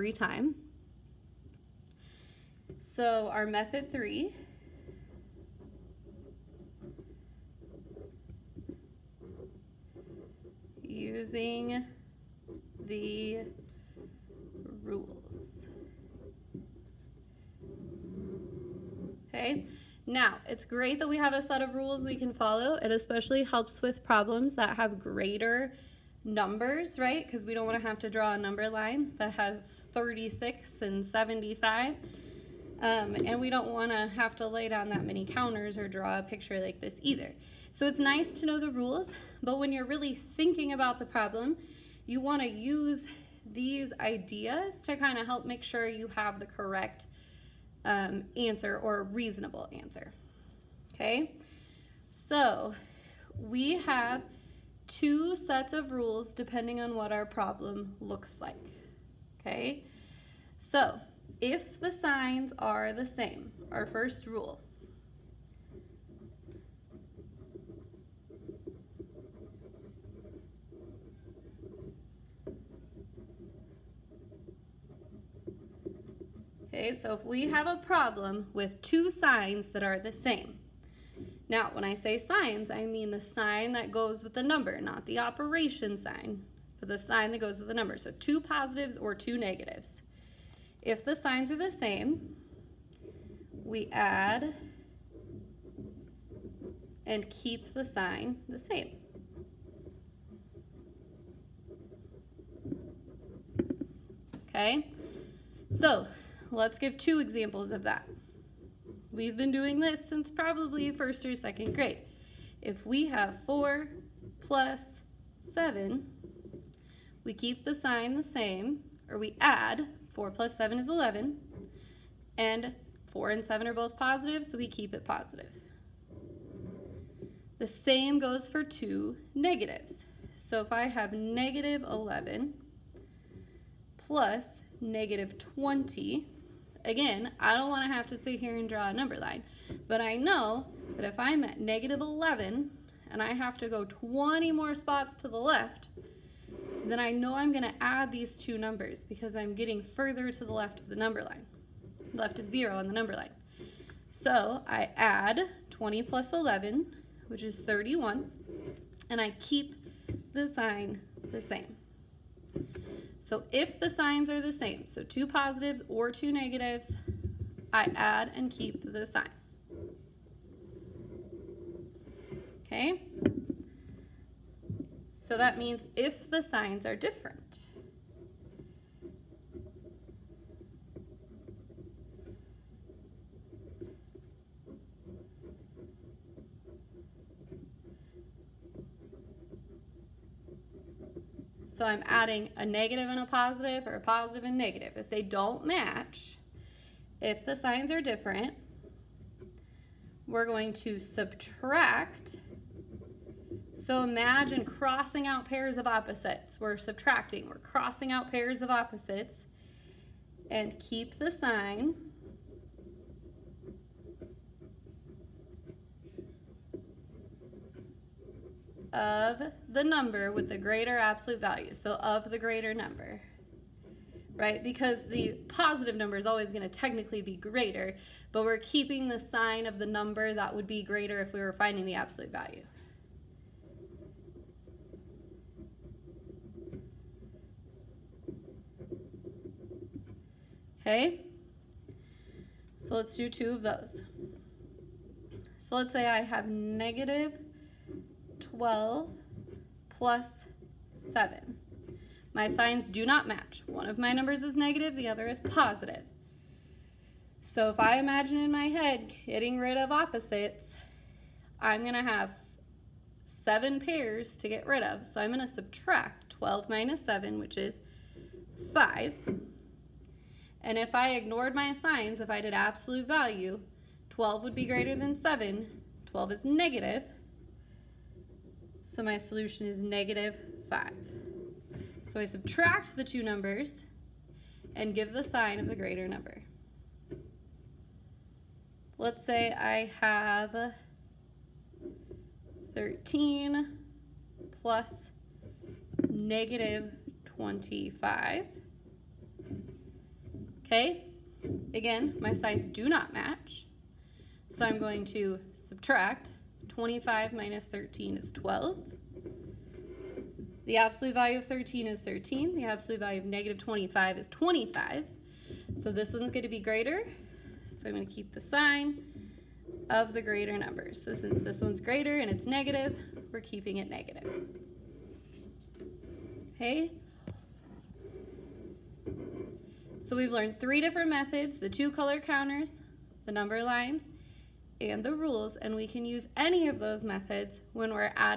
every time. So our method 3 using the rules. Okay, now it's great that we have a set of rules we can follow. It especially helps with problems that have greater numbers, right? Because we don't want to have to draw a number line that has 36 and 75. And we don't want to have to lay down that many counters or draw a picture like this either. So it's nice to know the rules, but when you're really thinking about the problem, you want to use these ideas to kind of help make sure you have the correct answer or reasonable answer. Okay, so we have 2 sets of rules depending on what our problem looks like. Okay, so if the signs are the same, our first rule. Okay, so if we have a problem with 2 signs that are the same. Now, when I say signs, I mean the sign that goes with the number, not the operation sign, but the sign that goes with the number. So 2 positives or 2 negatives. If the signs are the same, we add and keep the sign the same. Okay, so let's give 2 examples of that. We've been doing this since probably 1st or 2nd grade. If we have 4 plus 7, we keep the sign the same, or we add 4 plus 7 is 11, and 4 and 7 are both positive, so we keep it positive. The same goes for 2 negatives. So if I have negative 11 plus negative 20, again, I don't want to have to sit here and draw a number line, but I know that if I'm at negative 11 and I have to go 20 more spots to the left, then I know I'm going to add these 2 numbers because I'm getting further to the left of the number line, left of 0 on the number line. So I add 20 plus 11, which is 31, and I keep the sign the same. So if the signs are the same, so 2 positives or 2 negatives, I add and keep the sign. Okay? So that means if the signs are different. So I'm adding a negative and a positive, or a positive and negative. If they don't match, if the signs are different, we're going to subtract. So imagine crossing out pairs of opposites. We're subtracting, we're crossing out pairs of opposites, and keep the sign. Of the number with the greater absolute value, so of the greater number, right? Because the positive number is always going to technically be greater, but we're keeping the sign of the number that would be greater if we were finding the absolute value. Okay, so let's do 2 of those. So let's say I have negative 12 plus 7. My signs do not match. One of my numbers is negative, the other is positive. So if I imagine in my head getting rid of opposites, I'm going to have 7 pairs to get rid of. So I'm going to subtract 12 minus 7, which is 5. And if I ignored my signs, if I did absolute value, 12 would be greater than 7. 12 is negative. So my solution is negative 5. So I subtract the 2 numbers and give the sign of the greater number. Let's say I have 13 plus negative 25. Okay, again, my sides do not match. So I'm going to subtract. 25 minus 13 is 12. The absolute value of 13 is 13. The absolute value of negative 25 is 25. So this one's going to be greater. So I'm going to keep the sign of the greater numbers. So since this one's greater and it's negative, we're keeping it negative. Okay? So we've learned 3 different methods, the 2 color counters, the number lines, and the rules, and we can use any of those methods when we're adding